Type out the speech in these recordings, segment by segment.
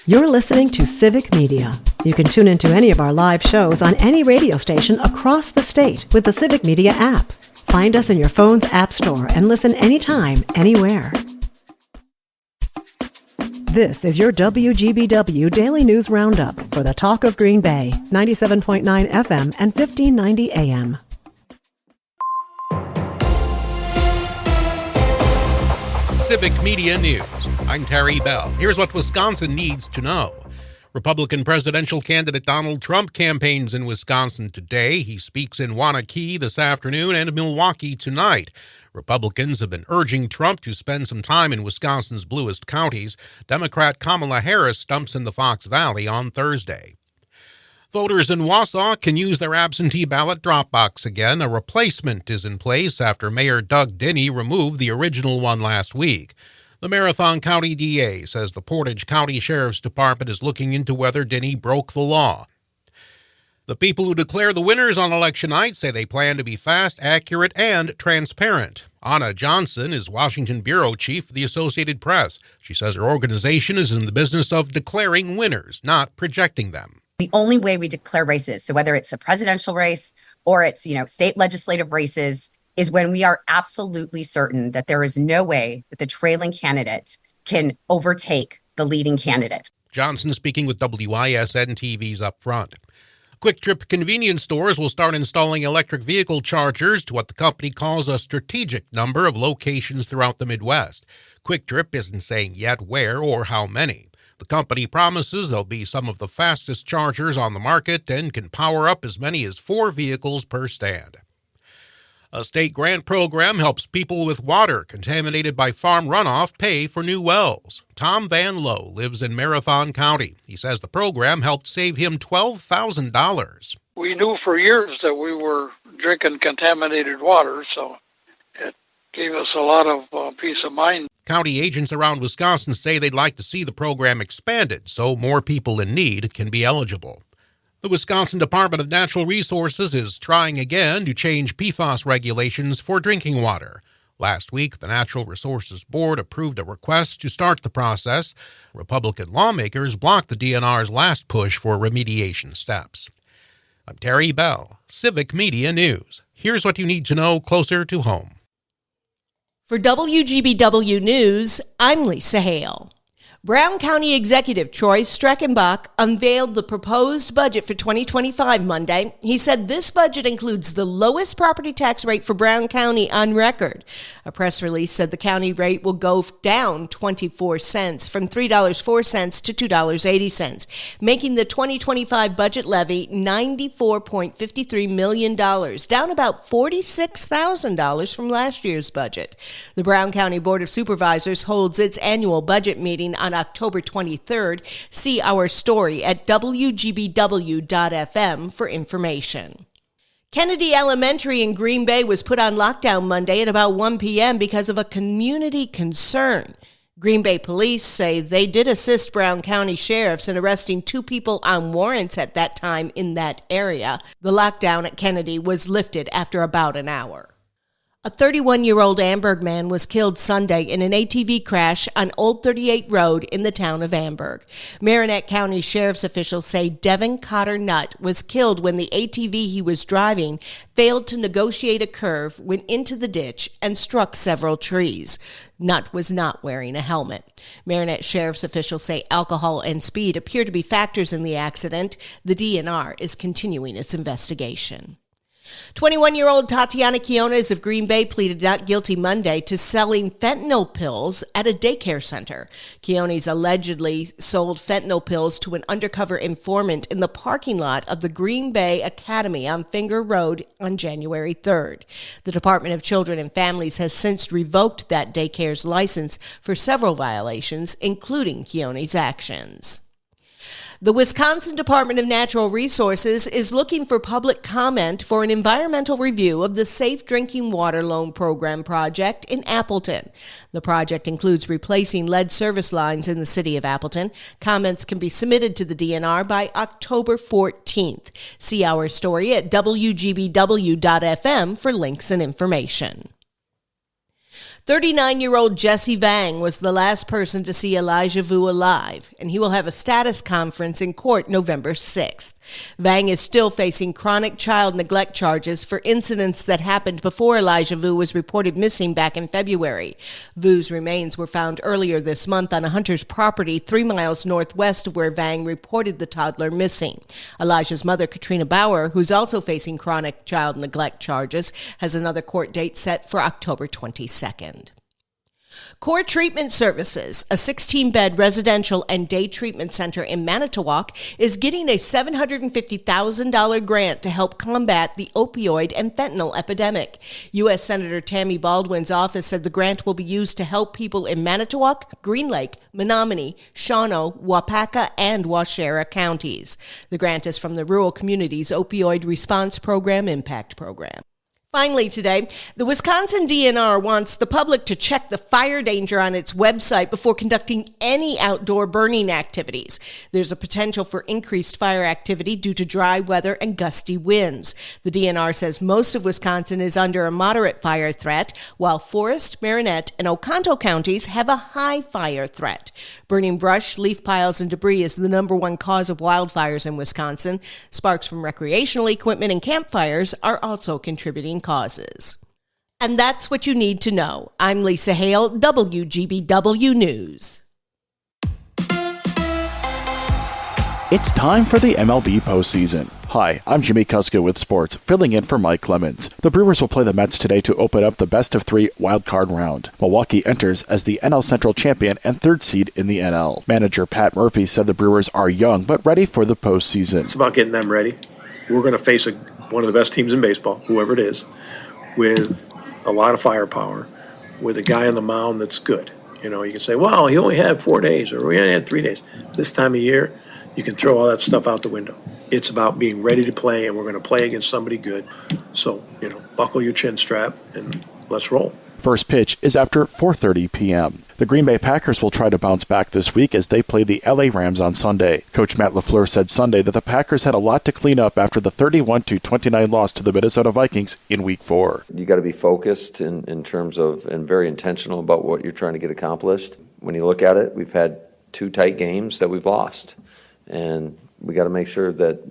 You're listening to Civic Media. You can tune into any of our live shows on any radio station across the state with the Civic Media app. Find us in your phone's app store and listen anytime, anywhere. This is your WGBW Daily News Roundup for the Talk of Green Bay, 97.9 FM and 1590 AM. Civic Media News. I'm Terry Bell. Here's what Wisconsin needs to know. Republican presidential candidate Donald Trump campaigns in Wisconsin today. He speaks in Waunakee this afternoon and Milwaukee tonight. Republicans have been urging Trump to spend some time in Wisconsin's bluest counties. Democrat Kamala Harris stumps in the Fox Valley on Thursday. Voters in Wausau can use their absentee ballot drop box again. A replacement is in place after Mayor Doug Dinney removed the original one last week. The Marathon County DA says the Portage County Sheriff's Department is looking into whether Dinney broke the law. The people who declare the winners on election night say they plan to be fast, accurate, and transparent. Anna Johnson is Washington bureau chief for the Associated Press. She says her organization is in the business of declaring winners, not projecting them. The only way we declare races, so whether it's a presidential race or it's, state legislative races, is when we are absolutely certain that there is no way that the trailing candidate can overtake the leading candidate. Johnson speaking with WISN TV's Up Front. Quick Trip convenience stores will start installing electric vehicle chargers to what the company calls a strategic number of locations throughout the Midwest. Quick Trip isn't saying yet where or how many. The company promises there'll be some of the fastest chargers on the market and can power up as many as 4 vehicles per stand. A state grant program helps people with water contaminated by farm runoff pay for new wells. Tom Van Lowe lives in Marathon County. He says the program helped save him $12,000. We knew for years that we were drinking contaminated water, so it gave us a lot of peace of mind. County agents around Wisconsin say they'd like to see the program expanded so more people in need can be eligible. The Wisconsin Department of Natural Resources is trying again to change PFAS regulations for drinking water. Last week, the Natural Resources Board approved a request to start the process. Republican lawmakers blocked the DNR's last push for remediation steps. I'm Terry Bell, Civic Media News. Here's what you need to know closer to home. For WGBW News, I'm Lisa Hale. Brown County Executive Troy Streckenbach unveiled the proposed budget for 2025 Monday. He said this budget includes the lowest property tax rate for Brown County on record. A press release said the county rate will go down 24 cents from $3.04 to $2.80, making the 2025 budget levy $94.53 million, down about $46,000 from last year's budget. The Brown County Board of Supervisors holds its annual budget meeting on October 23rd. See our story at WGBW.FM for information. Kennedy Elementary in Green Bay was put on lockdown Monday at about 1 p.m. because of a community concern. Green Bay police say they did assist Brown County sheriffs in arresting 2 people on warrants at that time in that area. The lockdown at Kennedy was lifted after about an hour. A 31-year-old Amberg man was killed Sunday in an ATV crash on Old 38 Road in the town of Amberg. Marinette County Sheriff's officials say Devin Cotter Nutt was killed when the ATV he was driving failed to negotiate a curve, went into the ditch, and struck several trees. Nutt was not wearing a helmet. Marinette Sheriff's officials say alcohol and speed appear to be factors in the accident. The DNR is continuing its investigation. 21-year-old Tatiana Quiones of Green Bay pleaded not guilty Monday to selling fentanyl pills at a daycare center. Quiones allegedly sold fentanyl pills to an undercover informant in the parking lot of the Green Bay Academy on Finger Road on January 3rd. The Department of Children and Families has since revoked that daycare's license for several violations, including Quiones' actions. The Wisconsin Department of Natural Resources is looking for public comment for an environmental review of the Safe Drinking Water Loan Program project in Appleton. The project includes replacing lead service lines in the city of Appleton. Comments can be submitted to the DNR by October 14th. See our story at WGBW.FM for links and information. 39-year-old Jesse Vang was the last person to see Elijah Vu alive, and he will have a status conference in court November 6th. Vang is still facing chronic child neglect charges for incidents that happened before Elijah Vu was reported missing back in February. Vu's remains were found earlier this month on a hunter's property 3 miles northwest of where Vang reported the toddler missing. Elijah's mother, Katrina Bauer, who's also facing chronic child neglect charges, has another court date set for October 22nd. Core Treatment Services, a 16-bed residential and day treatment center in Manitowoc, is getting a $750,000 grant to help combat the opioid and fentanyl epidemic. U.S. Senator Tammy Baldwin's office said the grant will be used to help people in Manitowoc, Green Lake, Menominee, Shawano, Wapaka, and Waushara counties. The grant is from the Rural Communities Opioid Response Program Impact Program. Finally today, the Wisconsin DNR wants the public to check the fire danger on its website before conducting any outdoor burning activities. There's a potential for increased fire activity due to dry weather and gusty winds. The DNR says most of Wisconsin is under a moderate fire threat, while Forest, Marinette, and Oconto counties have a high fire threat. Burning brush, leaf piles, and debris is the number one cause of wildfires in Wisconsin. Sparks from recreational equipment and campfires are also contributing causes. And that's what you need to know. I'm Lisa Hale, WGBW News. It's time for the MLB postseason. Hi, I'm Jimmy Kuska with sports, filling in for Mike Clemens. The Brewers will play the Mets today to open up the best-of-3 wildcard round. Milwaukee enters as the NL Central champion and third seed in the NL. Manager Pat Murphy said the Brewers are young but ready for the postseason. It's about getting them ready. We're going to face one of the best teams in baseball, whoever it is, with a lot of firepower, with a guy on the mound that's good. You know, you can say, well, he only had 4 days, or we only had 3 days. This time of year, you can throw all that stuff out the window. It's about being ready to play, and we're going to play against somebody good. So, buckle your chin strap and let's roll. First pitch is after 4:30 p.m. The Green Bay Packers will try to bounce back this week as they play the LA Rams on Sunday. Coach Matt LaFleur said Sunday that the Packers had a lot to clean up after the 31-29 loss to the Minnesota Vikings in Week 4. You got to be focused in terms of, and very intentional about what you're trying to get accomplished. When you look at it, we've had 2 tight games that we've lost, and we got to make sure that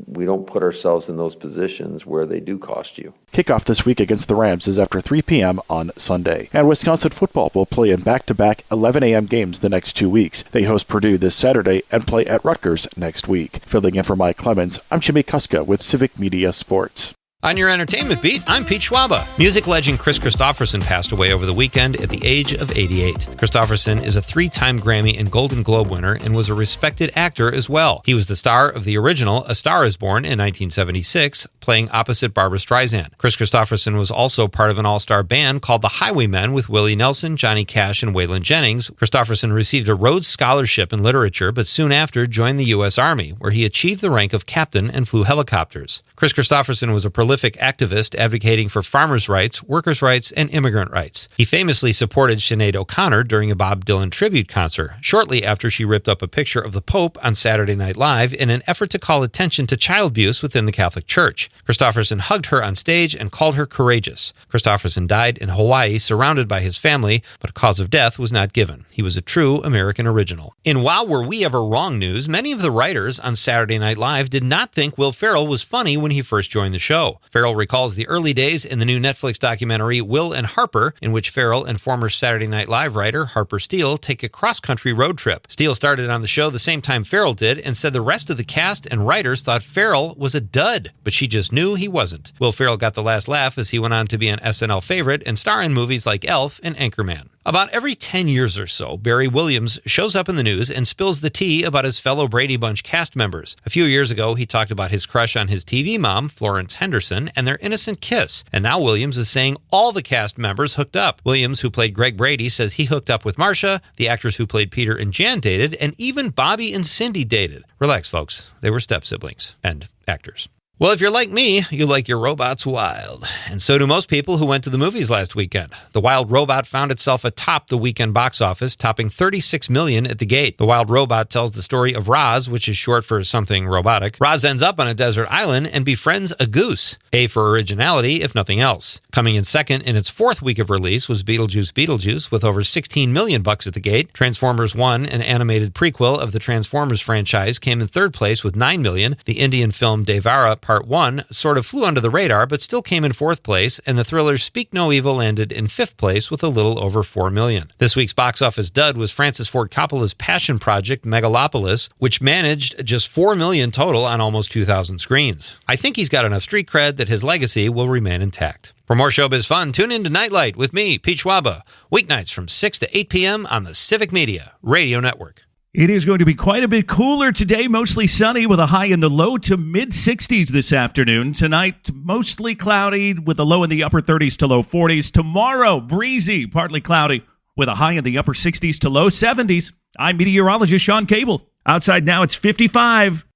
we don't put ourselves in those positions where they do cost you. Kickoff this week against the Rams is after 3 p.m. on Sunday. And Wisconsin football will play in back-to-back 11 a.m. games the next 2 weeks. They host Purdue this Saturday and play at Rutgers next week. Filling in for Mike Clemens, I'm Jimmy Kuska with Civic Media Sports. On your entertainment beat, I'm Pete Schwaba. Music legend Chris Christopherson passed away over the weekend at the age of 88. Christopherson is a 3-time Grammy and Golden Globe winner and was a respected actor as well. He was the star of the original A Star is Born in 1976, playing opposite Barbra Streisand. Chris Christopherson was also part of an all-star band called the Highwaymen with Willie Nelson, Johnny Cash, and Waylon Jennings. Christopherson received a Rhodes Scholarship in literature, but soon after joined the U.S. Army, where he achieved the rank of captain and flew helicopters. Chris Christopherson was a prolific activist advocating for farmers' rights, workers' rights, and immigrant rights. He famously supported Sinead O'Connor during a Bob Dylan tribute concert, shortly after she ripped up a picture of the Pope on Saturday Night Live in an effort to call attention to child abuse within the Catholic Church. Christopherson hugged her on stage and called her courageous. Christopherson died in Hawaii, surrounded by his family, but a cause of death was not given. He was a true American original. In Wow, Were We Ever Wrong news, many of the writers on Saturday Night Live did not think Will Ferrell was funny when he first joined the show. Ferrell recalls the early days in the new Netflix documentary Will and Harper, in which Ferrell and former Saturday Night Live writer Harper Steele take a cross-country road trip. Steele started on the show the same time Ferrell did and said the rest of the cast and writers thought Ferrell was a dud, but she just knew he wasn't. Will Ferrell got the last laugh as he went on to be an SNL favorite and star in movies like Elf and Anchorman. About every 10 years or so, Barry Williams shows up in the news and spills the tea about his fellow Brady Bunch cast members. A few years ago, he talked about his crush on his TV mom, Florence Henderson, and their innocent kiss. And now Williams is saying all the cast members hooked up. Williams, who played Greg Brady, says he hooked up with Marcia, the actors who played Peter and Jan dated, and even Bobby and Cindy dated. Relax, folks. They were step-siblings and actors. Well, if you're like me, you like your robots wild. And so do most people who went to the movies last weekend. The Wild Robot found itself atop the weekend box office, topping $36 million at the gate. The Wild Robot tells the story of Roz, which is short for something robotic. Roz ends up on a desert island and befriends a goose. A for originality, if nothing else. Coming in second in its fourth week of release was Beetlejuice, with over $16 million at the gate. Transformers 1, an animated prequel of the Transformers franchise, came in third place with $9 million. The Indian film Devara Part 1 sort of flew under the radar, but still came in fourth place, and the thriller Speak No Evil landed in fifth place with a little over $4 million. This week's box office dud was Francis Ford Coppola's passion project, Megalopolis, which managed just $4 million total on almost 2,000 screens. I think he's got enough street cred that his legacy will remain intact. For more showbiz fun, tune in to Nightlight with me, Pete Schwaba, weeknights from 6 to 8 p.m. on the Civic Media Radio Network. It is going to be quite a bit cooler today, mostly sunny with a high in the low to mid-60s this afternoon. Tonight, mostly cloudy with a low in the upper 30s to low 40s. Tomorrow, breezy, partly cloudy with a high in the upper 60s to low 70s. I'm meteorologist Sean Cable. Outside now, it's 55.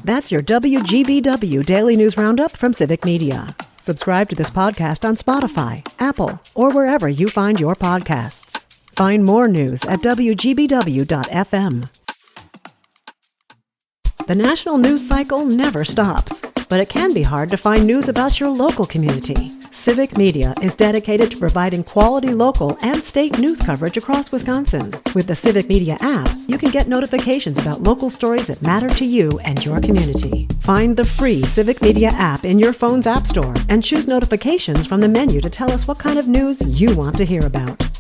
That's your WGBW Daily News Roundup from Civic Media. Subscribe to this podcast on Spotify, Apple, or wherever you find your podcasts. Find more news at WGBW.FM. The national news cycle never stops, but it can be hard to find news about your local community. Civic Media is dedicated to providing quality local and state news coverage across Wisconsin. With the Civic Media app, you can get notifications about local stories that matter to you and your community. Find the free Civic Media app in your phone's app store and choose notifications from the menu to tell us what kind of news you want to hear about.